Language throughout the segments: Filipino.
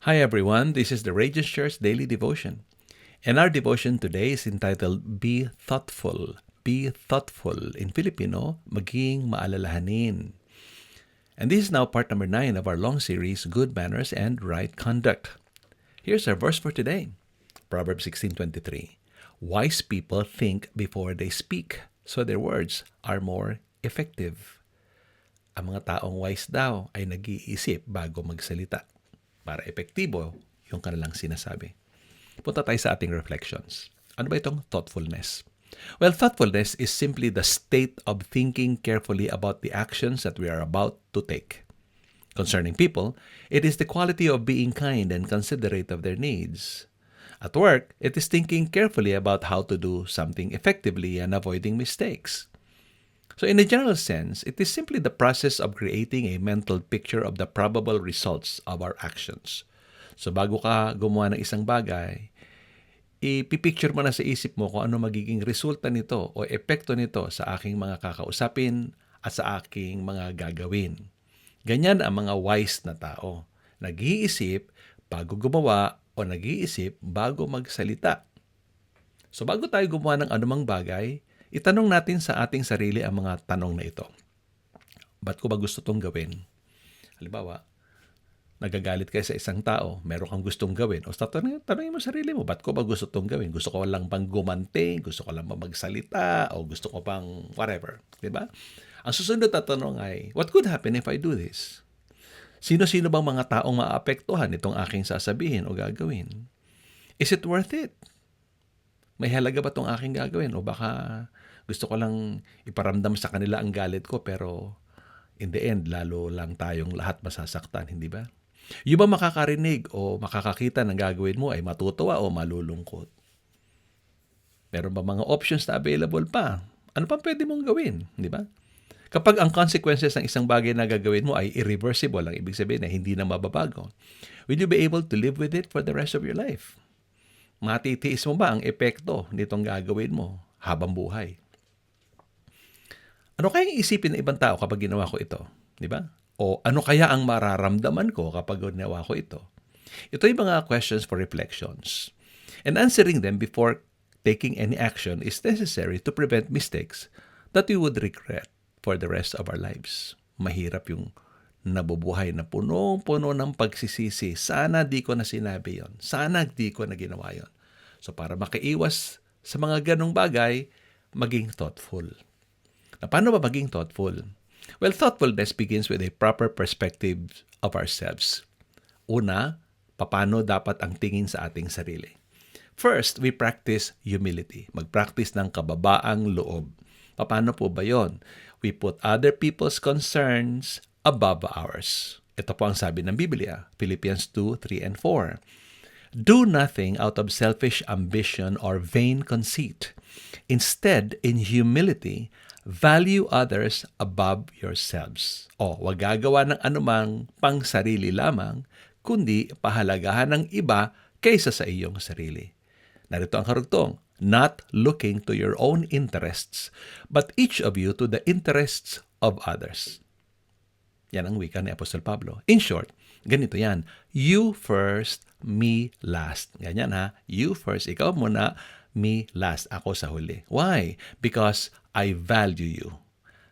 Hi everyone, this is the Radiant Church Daily Devotion. And our devotion today is entitled Be Thoughtful. Be thoughtful. In Filipino, maging maalalahanin. And this is now part number 9 of our long series, Good Manners and Right Conduct. Here's our verse for today. Proverbs 16:23. Wise people think before they speak, so their words are more effective. Ang mga taong wise daw ay nag-iisip bago magsalita para epektibo yung kanilang sinasabi. Punta tayo sa ating reflections. Ano ba itong thoughtfulness? Well, thoughtfulness is simply the state of thinking carefully about the actions that we are about to take. Concerning people, it is the quality of being kind and considerate of their needs. At work, it is thinking carefully about how to do something effectively and avoiding mistakes. So in a general sense, it is simply the process of creating a mental picture of the probable results of our actions. So bago ka gumawa ng isang bagay, ipipicture mo na sa isip mo kung ano magiging resulta nito o epekto nito sa aking mga kakausapin at sa aking mga gagawin. Ganyan ang mga wise na tao. Nag-iisip bago gumawa o nag-iisip bago magsalita. So bago tayo gumawa ng anumang bagay, itanong natin sa ating sarili ang mga tanong na ito. Ba't ko ba gusto itong gawin? Halimbawa, nagagalit kayo sa isang tao, meron kang gustong gawin. O tanongin mo sarili mo, ba't ko ba gusto itong gawin? Gusto ko lang bang gumanti? Gusto ko lang bang magsalita? O gusto ko pang whatever? Diba? Ang susunod na tanong ay, what could happen if I do this? Sino-sino bang mga taong maapektuhan itong aking sasabihin o gagawin? Is it worth it? May halaga ba itong aking gagawin? O baka gusto ko lang iparamdam sa kanila ang galit ko pero in the end, lalo lang tayong lahat masasaktan, hindi ba? Yung ba makakarinig o makakakita ng gagawin mo ay matutuwa o malulungkot? Meron ba mga options na available pa? Ano pa pwede mong gawin, di ba? Kapag ang consequences ng isang bagay na gagawin mo ay irreversible, ang ibig sabihin na hindi na mababago, will you be able to live with it for the rest of your life? Matitiis mo ba ang epekto nitong gagawin mo habang buhay? Ano kayang isipin ng ibang tao kapag ginawa ko ito? Di ba? O ano kaya ang mararamdaman ko kapag ginawa ko ito? Ito yung mga questions for reflections. And answering them before taking any action is necessary to prevent mistakes that we would regret for the rest of our lives. Mahirap yung nabubuhay na punong-puno ng pagsisisi. Sana di ko na sinabi yon. Sana di ko na ginawa yon. So para makaiwas sa mga ganong bagay, maging thoughtful. Na paano ba maging thoughtful? Well, thoughtfulness begins with a proper perspective of ourselves. Una, paano dapat ang tingin sa ating sarili? First, we practice humility. Mag-practice ng kababaang loob. Paano po ba yon? We put other people's concerns above ours. Ito po ang sabi ng Biblia, Philippians 2, 3, and 4. Do nothing out of selfish ambition or vain conceit. Instead, in humility, value others above yourselves. O, wag gagawa ng anumang pang sarili lamang, kundi pahalagahan ng iba kaysa sa iyong sarili. Narito ang karugtong, not looking to your own interests, but each of you to the interests of others. Yan ang wika ni Apostol Pablo. In short, ganito yan. You first, me last. Ganyan ha. You first, ikaw muna, me last. Ako sa huli. Why? Because I value you.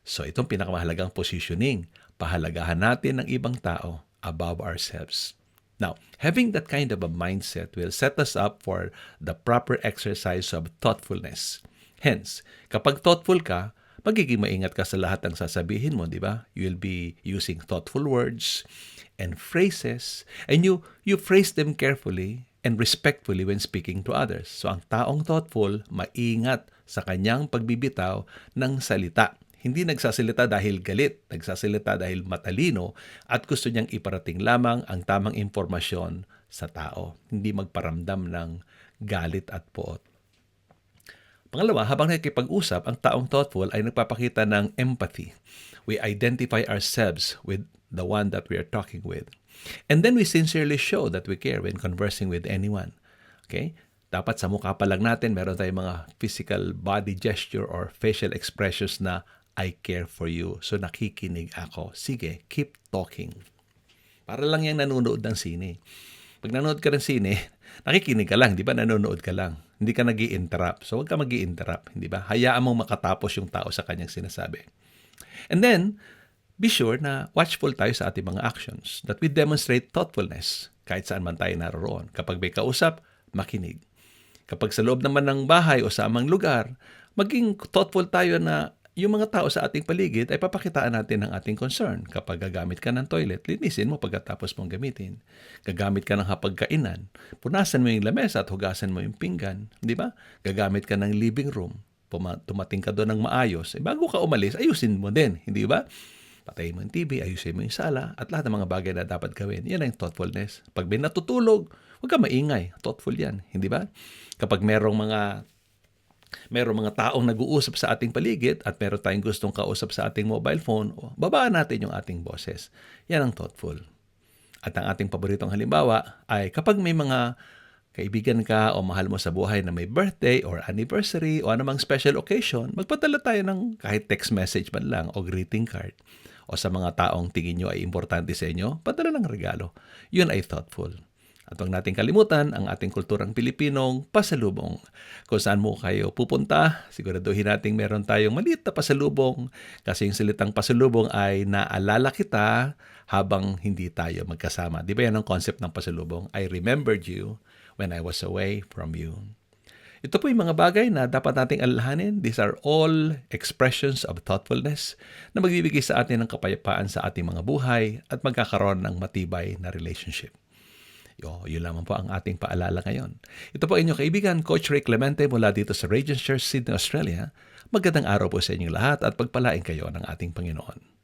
So itong pinakamahalagang positioning. Pahalagahan natin ng ibang tao above ourselves. Now, having that kind of a mindset will set us up for the proper exercise of thoughtfulness. Hence, kapag thoughtful ka, magiging maingat ka sa lahat ng sasabihin mo, di ba? You will be using thoughtful words and phrases, and you phrase them carefully and respectfully when speaking to others. So, ang taong thoughtful, maingat sa kanyang pagbibitaw ng salita. Hindi nagsasalita dahil galit, nagsasalita dahil matalino at gusto niyang iparating lamang ang tamang impormasyon sa tao. Hindi magparamdam ng galit at poot. Pangalawa, habang nakikipag-usap, ang taong thoughtful ay nagpapakita ng empathy. We identify ourselves with the one that we are talking with. And then we sincerely show that we care when conversing with anyone. Okay? Dapat sa mukha pa lang natin, meron tayong mga physical body gesture or facial expressions na I care for you. So nakikinig ako. Sige, keep talking. Para lang yung nanonood ng sine. Pag nanonood ka ng sine, nakikinig ka lang, di ba? Nanonood ka lang. Hindi ka nag-i-interrupt. So, huwag ka mag-i-interrupt, hindi ba? Hayaan mong makatapos yung tao sa kanyang sinasabi. And then, be sure na watchful tayo sa ating mga actions, that we demonstrate thoughtfulness kahit saan man tayo naroon. Kapag may kausap, makinig. Kapag sa loob naman ng bahay o sa amang lugar, maging thoughtful tayo na yung mga tao sa ating paligid ay papakitaan natin ng ating concern. Kapag gagamit ka ng toilet, linisin mo pagkatapos mong gamitin. Gagamit ka ng hapagkainan, punasan mo yung lamesa at hugasan mo yung pinggan. Di ba? Gagamit ka ng living room, tumating ka doon ng maayos. Bago ka umalis, ayusin mo din. Hindi ba? Patayin mo yung TV, ayusin mo yung sala, at lahat ng mga bagay na dapat gawin. Yan ang thoughtfulness. Pag may natutulog, huwag ka maingay. Thoughtful yan. Hindi ba? Kapag merong mga taong nag-uusap sa ating paligid at meron tayong gustong kausap sa ating mobile phone, babaan natin yung ating boses. Yan ang thoughtful. At ang ating paboritong halimbawa ay kapag may mga kaibigan ka o mahal mo sa buhay na may birthday or anniversary o anumang special occasion, magpadala tayo ng kahit text message man lang o greeting card. O sa mga taong tingin nyo ay importante sa inyo, padala ng regalo. Yun ay thoughtful. At huwag nating kalimutan ang ating kulturang Pilipinong pasalubong. Kung saan mo kayo pupunta, siguraduhin nating meron tayong maliit na pasalubong kasi yung salitang pasalubong ay naalala kita habang hindi tayo magkasama. Di ba yan ang concept ng pasalubong? I remembered you when I was away from you. Ito po yung mga bagay na dapat nating alalahanin. These are all expressions of thoughtfulness na magbibigay sa atin ng kapayapaan sa ating mga buhay at magkakaroon ng matibay na relationship. Yun lamang po ang ating paalala ngayon. Ito po inyong kaibigan, Coach Ray Clemente mula dito sa Regent Church, Sydney, Australia. Magandang araw po sa inyong lahat at pagpalain kayo ng ating Panginoon.